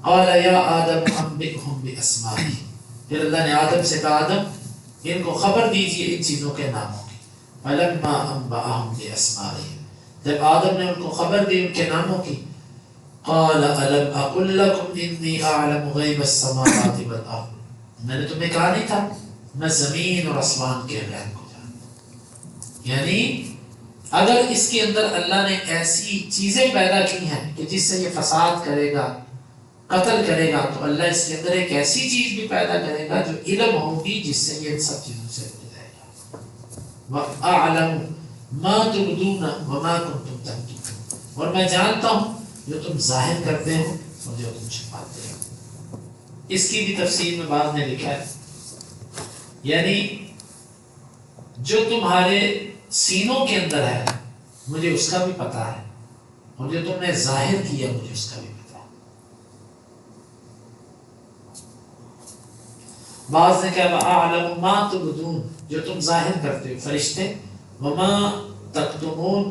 قال یا آدم انبئہم باسمائہم، پھر اللہ نے آدم سے کہا آدم ان کو خبر دیجیے ان چیزوں کے ناموں کی. فلما انبأہم باسمائہم، جب آدم نے ان کو خبر دی ان کے ناموں کی، قال الم اقل لکم انی اعلم غیب السماوات والارض، میں نے تمہیں کہا نہیں تھا میں زمین اور آسمان کے غیب کو جانتا ہوں. یعنی اگر اس کے اندر اللہ نے ایسی چیزیں پیدا کی ہیں کہ جس سے یہ فساد کرے گا، قتل کرے گا، تو اللہ اس کے اندر ایک ایسی چیز بھی پیدا کرے گا جو علم ہوگی جس سے یہ ان سب چیزوں سے بچ جائے گا. وَأَعْلَمُ مَا تُبْدُونَ وَمَا كُنْتُمْ تَكْتُمُونَ، اور میں جانتا ہوں جو تم ظاہر کرتے ہو اور جو تم چھپاتے ہو. اس کی بھی تفسیر میں بعض نے لکھا ہے یعنی جو تمہارے سینوں کے اندر ہے مجھے اس کا بھی پتہ ہے، اور جو تم نے ظاہر کیا مجھے اس کا بھی پتہ ہے. بعض نے کہا وَأَعْلَمُ مَا تُبْدُونَ، جو تم ظاہر کرتے ہو فرشتے، وَمَا تَكْتُمُونَ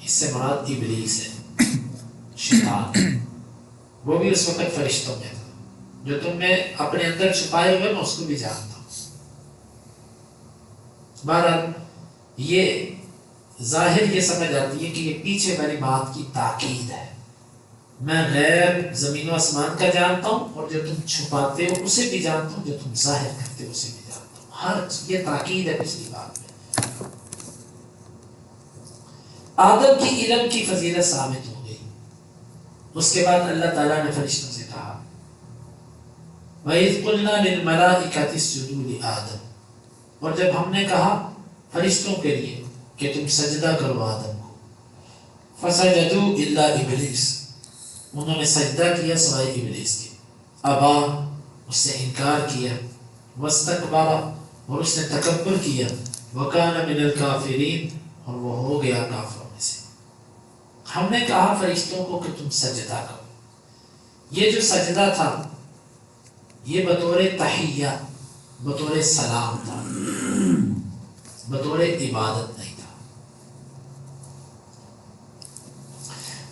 اس سے مراد ابلیس ہے، شیطان، وہ بھی اس وقت فرشتوں میں تھا. جو تم نے اپنے اندر چھپائے ہوئے میں اس کو بھی جانتا ہوں. بہرحال یہ ظاہر یہ سمجھ آتی ہے کہ یہ پیچھے والی بات کی تاکید ہے. میں غیب زمین و آسمان کا جانتا ہوں، اور جو تم چھپاتے ہو اسے بھی جانتا ہوں، جو تم ظاہر کرتے ہو اسے بھی جانتا ہوں. ہر یہ تاکید ہے پچھلی بات میں. آدم کی علم کی فضیلت ثابت ہو گئی. اس کے بعد اللہ تعالیٰ نے فرشتوں سے کہا وَإِذْ قُلْنَا لِلْمَلَائِكَةِ اسْجُدُوا لِآدَمَ، اور جب ہم نے کہا فرشتوں کے لیے کہ تم سجدہ کرو آدم کو، فَسَجَدُوا إِلَّا إِبْلِيسَ، انہوں نے سجدہ کیا سوائے ابلیس کے. ابا، اس سے انکار کیا، وَاسْتَكْبَرَ، اور اس نے تکبر کیا، وَكَانَ مِنَ الْكَافِرِينَ، اور وہ ہو گیا کافروں میں سے. ہم نے کہا فرشتوں کو کہ تم سجدہ کرو. یہ جو سجدہ تھا یہ بطور تحیہ، بطور سلام تھا، بطور عبادت نہیں تھا.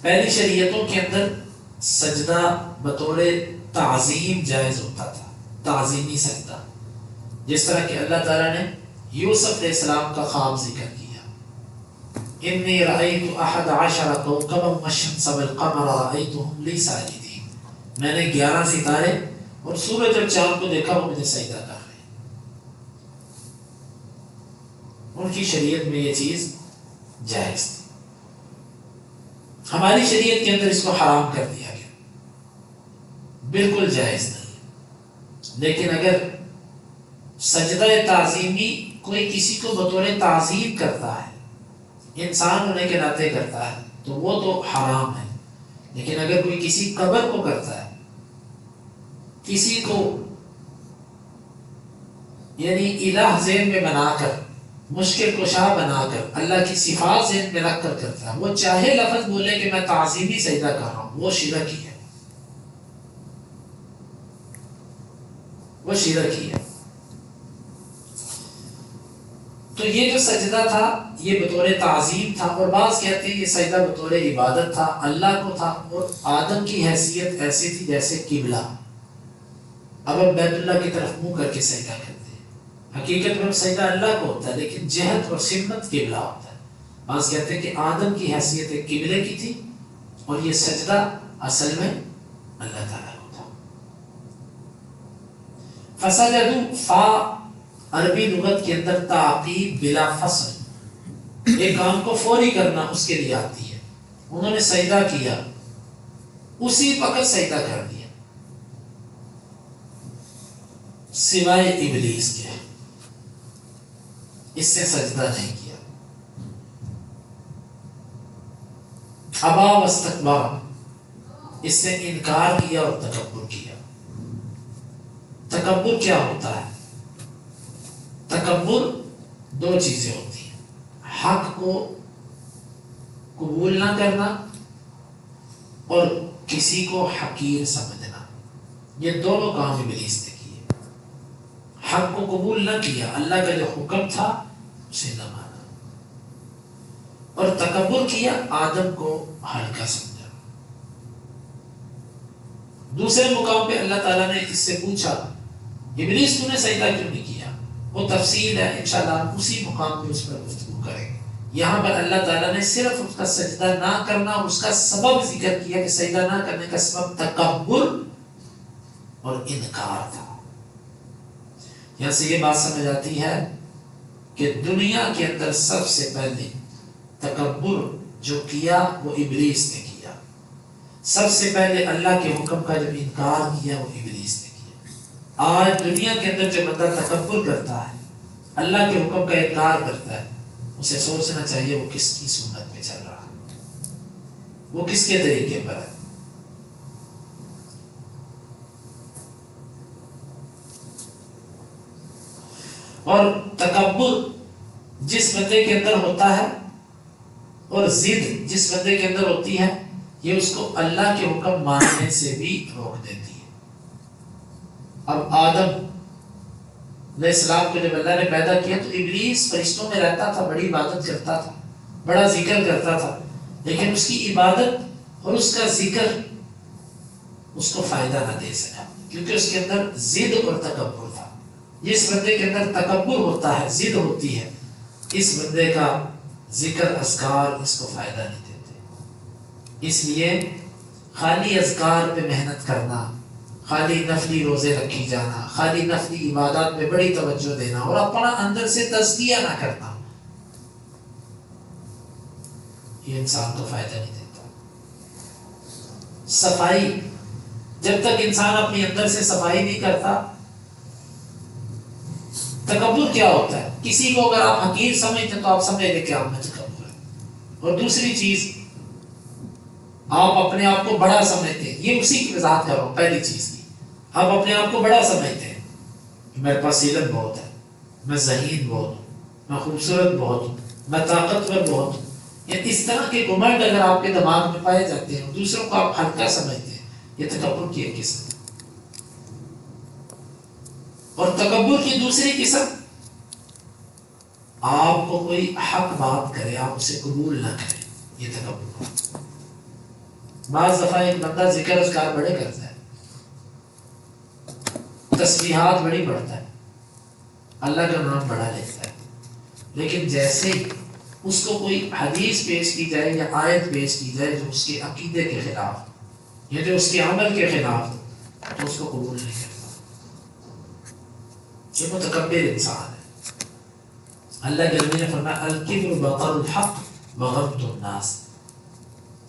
پہلی شریعتوں کے اندر سجدہ بطور تعظیم جائز ہوتا تھا، تعظیمی سجدہ. جس طرح کہ اللہ تعالیٰ نے یوسف علیہ السلام کا خواب ذکر کیا، انی رأیت احد عشر کوکبا والشمس والقمر رأیتهم لی ساجدین، میں نے 11 ستارے اور سورج اور چاند کو دیکھا وہ مجھے سجدہ کر رہے ہیں. ان کی شریعت میں یہ چیز جائز تھی. ہماری شریعت کے اندر اس کو حرام کر دیا گیا، بالکل جائز نہیں. لیکن اگر سجدہ تعظیمی کوئی کسی کو بطور تعظیم کرتا ہے، انسان ہونے کے ناطے کرتا ہے، تو وہ تو حرام ہے. لیکن اگر کوئی کسی قبر کو کرتا ہے، کسی کو یعنی الہ ذہن میں بنا کر، مشکل کشا بنا کر، اللہ کی صفات ذہن میں رکھ کر کرتا ہے، وہ چاہے لفظ بولے کہ میں تعظیمی سجدہ کر رہا ہوں، وہ شرک ہی ہے، وہ شرک ہی ہے. تو یہ جو سجدہ تھا یہ بطور تعظیم تھا، اور بعض کہتے ہیں یہ سجدہ بطور عبادت تھا، اللہ کو تھا. اور آدم کی حیثیت ایسی تھی جیسے قبلہ. اب ہم بیت اللہ کی طرف منہ کر کے سجدہ کرتے ہیں، حقیقت میں سجدہ اللہ کو ہوتا ہے لیکن جہت اور سمت قبلہ ہوتا ہے. بعض کہتے ہیں کہ آدم کی حیثیت ایک قبلے کی تھی، اور یہ سجدہ اصل میں اللہ تعالیٰ کو تھا. فسجدوا، فا عربی لغت کے اندر تعقیب بلا فصل، ایک کام کو فوری کرنا اس کے لیے آتی ہے. انہوں نے سجدہ کیا، اسی وقت سجدہ کر دیا، سوائے ابلیس کے، اس سے سجدہ نہیں کیا. ابا واستکبر، اس سے انکار کیا اور تکبر کیا. تکبر کیا ہوتا ہے؟ تکبر دو چیزیں ہوتی ہیں، حق کو قبول نہ کرنا اور کسی کو حقیر سمجھنا. یہ دونوں کام ابلیس نے کیے. حق کو قبول نہ کیا، اللہ کا جو حکم تھا اسے نہ مانا، اور تکبر کیا، آدم کو ہلکا سمجھا. دوسرے مقام پہ اللہ تعالیٰ نے اس سے پوچھا ابلیس تو نے سجدہ کیوں نہیں کیا؟ وہ تفصیل ہے، انشاءاللہ اسی مقام پہ اس پر گفتگو کریں گے۔ یہاں پر اللہ تعالیٰ نے صرف اس کا سجدہ نہ کرنا اور اس کا سبب ذکر کیا کہ سجدہ نہ کرنے کا سبب تکبر اور انکار تھا۔ یہاں سے یہ بات سمجھ آتی ہے کہ دنیا کے اندر سب سے پہلے تکبر جو کیا وہ ابلیس نے کیا، سب سے پہلے اللہ کے حکم کا جب انکار کیا وہ ابلیس نے کیا۔ آج دنیا کے اندر جو بندہ تکبر کرتا ہے، اللہ کے حکم کا انکار کرتا ہے، اسے سوچنا چاہیے وہ کس کی سنت پہ چل رہا ہے، وہ کس کے طریقے پر ہے۔ اور تکبر جس بندے کے اندر ہوتا ہے اور ضد جس بندے کے اندر ہوتی ہے، یہ اس کو اللہ کے حکم ماننے سے بھی روک دیتی ہے۔ اب آدم علیہ السلام کو جب اللہ نے پیدا کیا تو ابلیس فرشتوں میں رہتا تھا، بڑی عبادت کرتا تھا، بڑا ذکر کرتا تھا، لیکن اس کی عبادت اور اس کا ذکر اس کو فائدہ نہ دے سکا، کیونکہ اس کے اندر ضد اور تکبر تھا۔ جس بندے کے اندر تکبر ہوتا ہے، ضد ہوتی ہے، اس بندے کا ذکر اذکار اس کو فائدہ نہیں دیتے۔ اس لیے خالی اذکار پہ محنت کرنا، خالی نفلی روزے رکھی جانا، خالی نفلی عبادات پہ بڑی توجہ دینا اور اپنا اندر سے تزکیہ نہ کرنا، یہ انسان کو فائدہ نہیں دیتا۔ صفائی، جب تک انسان اپنے اندر سے صفائی نہیں کرتا، تکبر کیا ہوتا ہے؟ کسی کو اگر آپ حقیر سمجھتے تو آپ سمجھ لیں کہ آپ میں تکبر ہے۔ اور دوسری چیز، آپ اپنے آپ کو بڑا سمجھتے ہیں، یہ اسی کی وضاحت کر رہا ہوں۔ پہلی چیز کی، آپ اپنے آپ کو بڑا سمجھتے ہیں، میرے پاس علم بہت ہے، میں ذہین بہت ہوں، میں خوبصورت بہت ہوں، میں طاقتور بہت ہوں، یا اس طرح کے گھمنڈ اگر آپ کے دماغ میں پائے جاتے ہیں، دوسروں کو آپ ہلکا سمجھتے ہیں، یہ تکبر کی ایک قسم ہے۔ اور تکبر کی دوسری قسم، آپ کو کوئی حق بات کرے آپ اسے قبول نہ کریں، یہ تکبر ہے۔ بعض دفعہ ایک بندہ ذکر اذکار بڑے کرتا ہے، تسبیحات بڑی پڑھتا ہے، اللہ کا نام بڑا لیتا ہے، لیکن جیسے ہی اس کو کوئی حدیث پیش کی جائے یا آیت پیش کی جائے جو اس کے عقیدے کے خلاف یا جو اس کے عمل کے خلاف تو اس کو قبول نہیں کرتا۔ یہ متکبر انسان ہے۔ اللہ کے نبی نے فرمایا الکبر بطر الحق وغمط الناس۔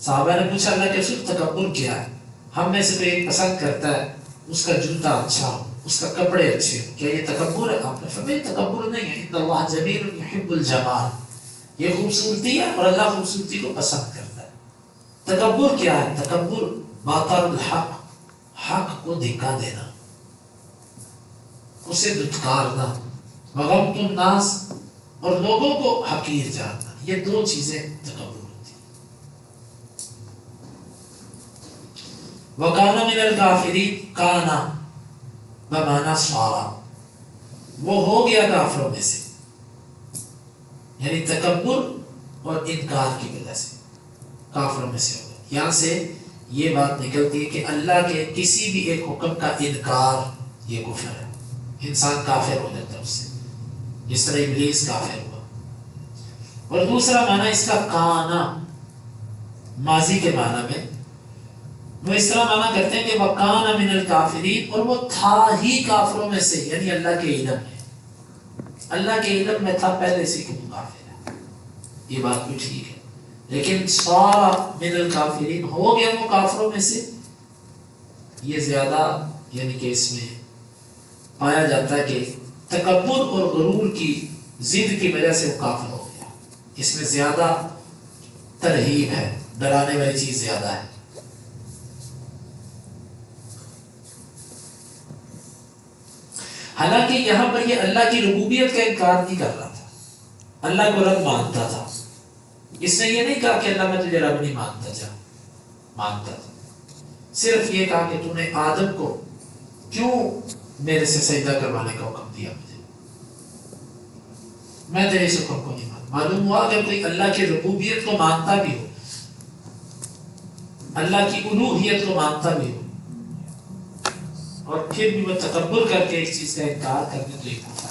صحابہ نے پوچھا اللہ کے رسول تکبر کیا ہے؟ ہم میں سے کوئی ایک پسند کرتا ہے اس کا جوتا اچھا ہو، اس کا کپڑے اچھے ہو، کیا یہ تکبر ہے؟ آپ نے فرمایا تکبر نہیں ہے، ان اللہ جمیل یحب الجمال، یہ خوبصورتی ہے اور اللہ خوبصورتی کو پسند کرتا ہے۔ تکبر کیا ہے؟ تکبر بطر الحق، حق کو دھکا دینا، اسے دھتکارنا، وغمط الناس اور لوگوں کو حقیر جاننا، یہ دو چیزیں تکبر ہوتی ہیں۔ وَكَانَ مِنَ الْكَافِرِينَ، کانا بمعنی صارا، وہ ہو گیا کافروں میں سے، یعنی تکبر اور انکار کی وجہ سے کافروں میں سے ہو گیا۔ یہاں سے یہ بات نکلتی ہے کہ اللہ کے کسی بھی ایک حکم کا انکار یہ کفر ہے، انسان کافر ہو جاتا ہے اس سے، جس طرح ابلیس کافر ہوا۔ اور دوسرا معنی اس کا کانا، ماضی کے معنی میں وہ اس طرح معنی کرتے ہیں کہ وَكَانَ مِنَ الْكَافِرِينَ، اور وہ تھا ہی کافروں میں سے، یعنی اللہ کے علم میں، اللہ کے علم میں تھا پہلے سے کہ وہ کافر ہے، یہ بات بھی ٹھیک ہے، لیکن صار من الکافرین، ہو گیا وہ کافروں میں سے، یہ زیادہ یعنی کہ اس میں پایا جاتا ہے کہ تکبر اور غرور کی ضد کی وجہ سے وہ کافر ہو گیا، اس میں زیادہ ترہیب ہے، ڈرانے والی چیز زیادہ ہے۔ حالانکہ یہاں پر یہ اللہ کی ربوبیت کا انکار نہیں کر رہا تھا، اللہ کو رب مانتا تھا، اس نے یہ نہیں کہا کہ اللہ میں تجھے رب نہیں مانتا، جا مانتا تھا، صرف یہ کہا کہ تو نے آدم کو کیوں میرے سے سجدہ کروانے کا حکم دیا مجھے، میں تیرے اس حکم کو نہیں مانتا۔ معلوم ہوا اگر کوئی اللہ کی ربوبیت کو مانتا بھی ہو، اللہ کی الوہیت کو مانتا بھی ہو، اور پھر بھی وہ تکبر کر کے ایک چیز کا انکار کرنے تو ایک